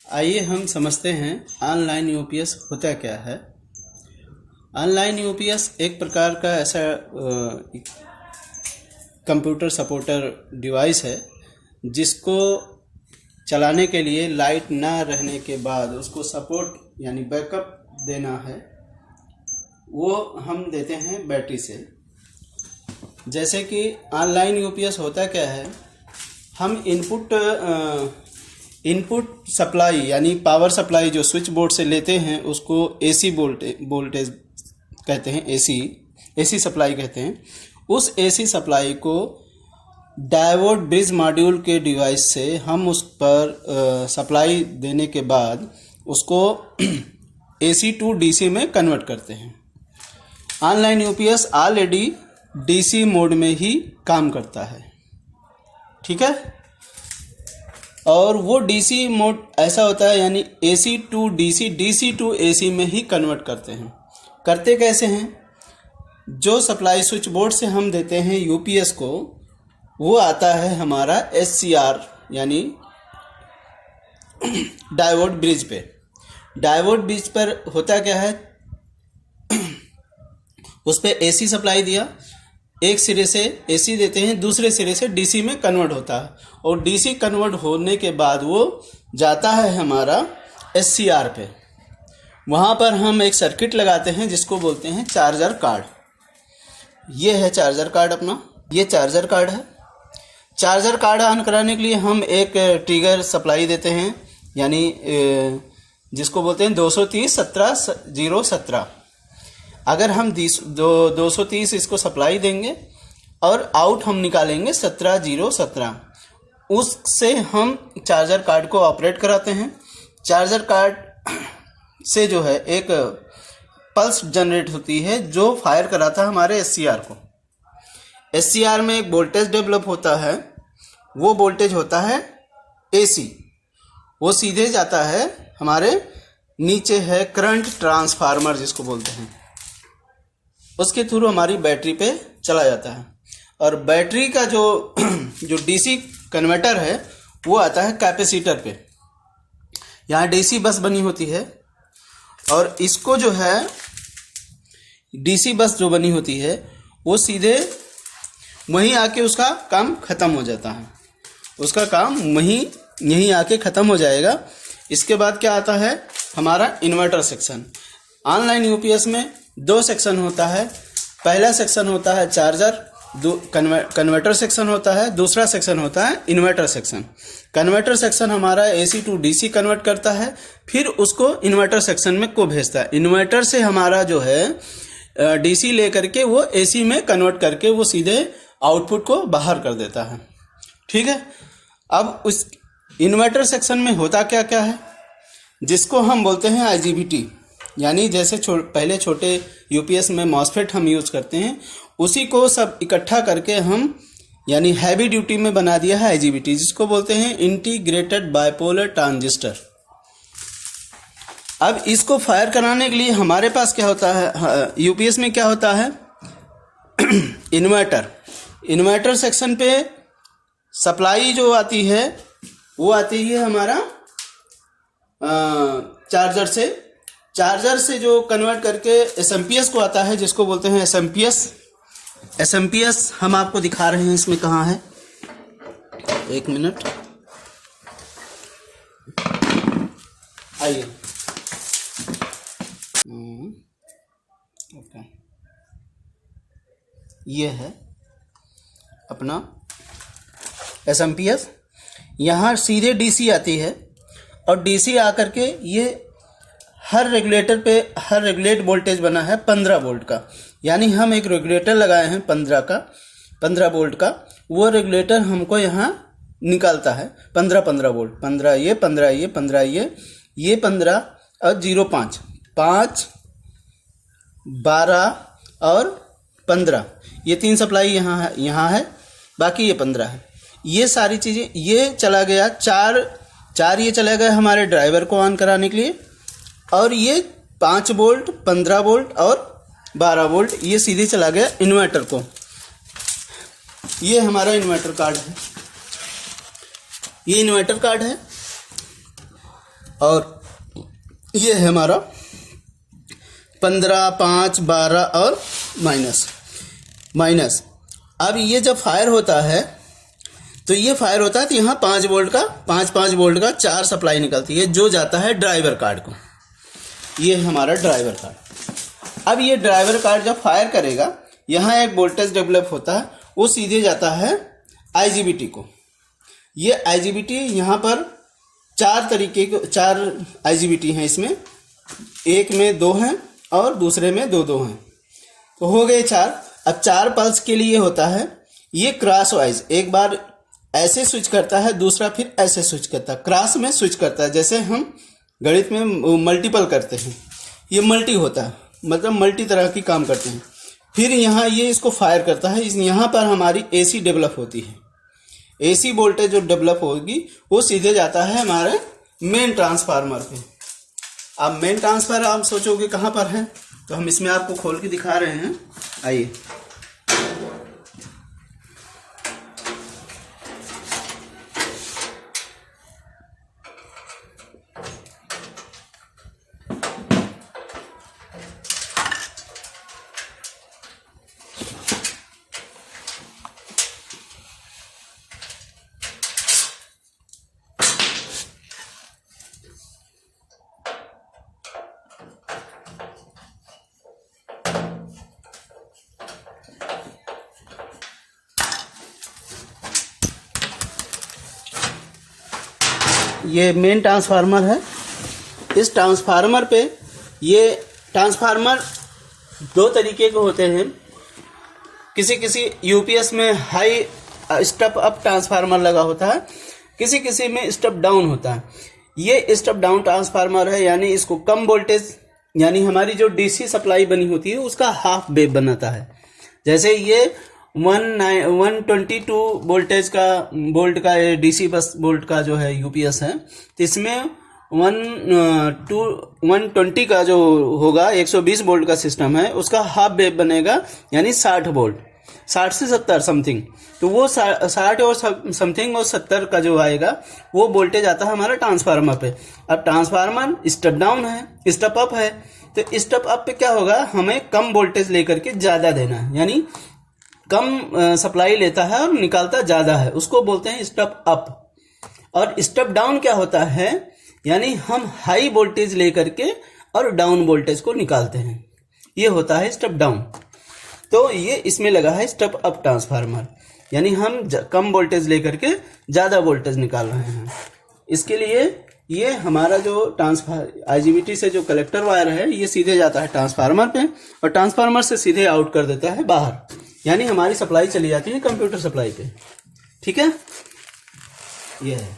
आइए हम समझते हैं ऑनलाइन यूपीएस होता क्या है। ऑनलाइन यूपीएस एक प्रकार का ऐसा कंप्यूटर सपोर्टर डिवाइस है जिसको चलाने के लिए लाइट ना रहने के बाद उसको सपोर्ट यानी बैकअप देना है, वो हम देते हैं बैटरी से। जैसे कि ऑनलाइन यूपीएस होता क्या है, हम इनपुट सप्लाई यानी पावर सप्लाई जो स्विच बोर्ड से लेते हैं उसको एसी वोल्टेज कहते हैं, एसी सप्लाई कहते हैं। उस एसी सप्लाई को डायोड ब्रिज मॉड्यूल के डिवाइस से हम उस पर सप्लाई देने के बाद उसको एसी टू डीसी में कन्वर्ट करते हैं। Online UPS already DC mode में ही काम करता है, ठीक है। और वो डीसी मोड ऐसा होता है यानी AC to DC, DC to AC में ही कन्वर्ट करते हैं। करते कैसे हैं? जो सप्लाई स्विच बोर्ड से हम देते हैं यूपीएस को, वो आता है हमारा एससीआर यानी डायोड ब्रिज पे। डायोड ब्रिज पर होता क्या है, उस पर एसी सप्लाई दिया, एक सिरे से एसी देते हैं, दूसरे सिरे से डीसी में कन्वर्ट होता है और डीसी कन्वर्ट होने के बाद वो जाता है हमारा एससीआर पे। वहाँ पर हम एक सर्किट लगाते हैं जिसको बोलते हैं चार्जर कार्ड। ये है चार्जर कार्ड अपना, ये चार्जर कार्ड है। चार्जर कार्ड ऑन कराने के लिए हम एक ट्रिगर सप्लाई देते हैं यानी जिसको बोलते हैं 230-17-017। अगर हम 230 इसको सप्लाई देंगे और आउट हम निकालेंगे 17-0-17, उससे हम चार्जर कार्ड को ऑपरेट कराते हैं। चार्जर कार्ड से जो है एक पल्स जनरेट होती है जो फायर कराता है हमारे एससीआर को। एससीआर में एक वोल्टेज डेवलप होता है, वो वोल्टेज होता है एसी। वो सीधे जाता है हमारे नीचे है करंट ट्रांसफार्मर जिसको बोलते हैं, उसके थ्रू हमारी बैटरी पे चला जाता है। और बैटरी का जो डीसी कन्वर्टर है वो आता है कैपेसिटर पे। यहाँ डीसी बस बनी होती है और इसको जो है डीसी बस जो बनी होती है वो सीधे वहीं आके उसका काम ख़त्म हो जाता है। उसका काम यहीं आके ख़त्म हो जाएगा। इसके बाद क्या आता है हमारा इन्वर्टर सेक्शन। ऑनलाइन यूपीएस में 2 सेक्शन होता है। पहला सेक्शन होता है चार्जर, कन्वर्टर सेक्शन होता है। दूसरा सेक्शन होता है इन्वर्टर सेक्शन। कन्वर्टर सेक्शन हमारा एसी टू डीसी कन्वर्ट करता है, फिर उसको इन्वर्टर सेक्शन में को भेजता है। इन्वर्टर से हमारा जो है डीसी लेकर के वो एसी में कन्वर्ट करके वो सीधे आउटपुट को बाहर कर देता है, ठीक है। अब उस इन्वर्टर सेक्शन में होता क्या क्या है, जिसको हम बोलते हैं आईजीबीटी, यानी जैसे पहले छोटे यूपीएस में मॉसफेट हम यूज करते हैं, उसी को सब इकट्ठा करके हम यानी हैवी ड्यूटी में बना दिया है आईजीबीटी, जिसको बोलते हैं इंटीग्रेटेड बाइपोलर ट्रांजिस्टर। अब इसको फायर कराने के लिए हमारे पास क्या होता है, यूपीएस में क्या होता है इन्वर्टर सेक्शन पे सप्लाई जो आती है वो आती है हमारा चार्जर से जो कन्वर्ट करके एसएमपीएस को आता है जिसको बोलते हैं एसएमपीएस हम आपको दिखा रहे हैं। इसमें कहाँ है, एक मिनट आइए। ओके, ये है अपना एसएमपीएस। यहाँ सीधे डीसी आती है और डीसी आकर के ये हर रेगुलेट वोल्टेज बना है 15 वोल्ट का। यानी हम एक रेगुलेटर लगाए हैं 15 वोल्ट का। वो रेगुलेटर हमको यहाँ निकालता है 15 वोल्ट, 15 ये 15 ये 15 ये 15 और 0.5, 5, 12 और 15, ये 3 सप्लाई यहाँ है, बाकी ये 15 है। ये सारी चीज़ें ये चला गया, चार ये चला गया हमारे ड्राइवर को ऑन कराने के लिए, और ये 5 वोल्ट, 15 वोल्ट और 12 वोल्ट ये सीधे चला गया इन्वर्टर को। ये हमारा इन्वर्टर कार्ड है, ये इन्वर्टर कार्ड है। और ये है हमारा 15, 5, 12 और माइनस। अब ये जब फायर होता है तो ये फायर होता है तो यहाँ 5 वोल्ट का 5 वोल्ट का 4 सप्लाई निकलती है जो जाता है ड्राइवर कार्ड को। ये हमारा ड्राइवर कार्ड। अब ये ड्राइवर कार्ड जब फायर करेगा यहाँ एक वोल्टेज डेवलप होता है, वो सीधे जाता है IGBT को। ये IGBT यहाँ पर 4 IGBT हैं, इसमें एक में 2 हैं और दूसरे में 2 हैं, तो हो गए 4। अब 4 पल्स के लिए होता है ये क्रॉस वाइज, एक बार ऐसे स्विच करता है, दूसरा फिर ऐसे स्विच करता है, क्रॉस में स्विच करता है। जैसे हम गणित में मल्टीपल करते हैं, ये मल्टी होता है, मतलब मल्टी तरह की काम करते हैं। फिर यहाँ ये इसको फायर करता है, यहाँ पर हमारी AC डेवलप होती है। AC वोल्टेज जो डेवलप होगी वो सीधे जाता है हमारे मेन ट्रांसफार्मर पे। अब मेन ट्रांसफार्मर आप सोचोगे कहाँ पर है, तो हम इसमें आपको खोल के दिखा रहे हैं, आइए। ये मेन ट्रांसफार्मर है। इस ट्रांसफार्मर पे ये ट्रांसफार्मर 2 तरीके के होते हैं। किसी UPS में हाई स्टेप अप ट्रांसफार्मर लगा होता है, किसी में स्टेप डाउन होता है। ये स्टेप डाउन ट्रांसफार्मर है, यानी इसको कम वोल्टेज, यानी हमारी जो DC सप्लाई बनी होती है उसका हाफ वेव बनाता है। जैसे ये 122 वोल्ट का DC बस वोल्ट का जो है UPS है, तो इसमें 120 का जो होगा 120 वोल्ट का सिस्टम है, उसका हाफ वेव बनेगा, यानी 60 वोल्ट, 60 से 70 समथिंग। तो वो 60 और समथिंग और 70 का जो आएगा वो वोल्टेज आता है हमारा ट्रांसफार्मर पे। अब ट्रांसफार्मर स्टेप डाउन है, स्टेप अप है, तो स्टेप अप पे क्या होगा, हमें कम वोल्टेज लेकर के ज़्यादा देना है, यानी कम सप्लाई लेता है और निकालता ज़्यादा है, उसको बोलते हैं स्टेप अप। और स्टेप डाउन क्या होता है, यानी हम हाई वोल्टेज लेकर के और डाउन वोल्टेज को निकालते हैं, ये होता है स्टेप डाउन। तो ये इसमें लगा है स्टेप अप ट्रांसफार्मर, यानी हम कम वोल्टेज लेकर के ज़्यादा वोल्टेज निकाल रहे हैं। इसके लिए ये हमारा जो IGBT से जो कलेक्टर वायर है ये सीधे जाता है ट्रांसफार्मर पे और ट्रांसफार्मर से सीधे आउट कर देता है बाहर, यानी हमारी सप्लाई चली जाती है कंप्यूटर सप्लाई पे। ठीक है, ये है।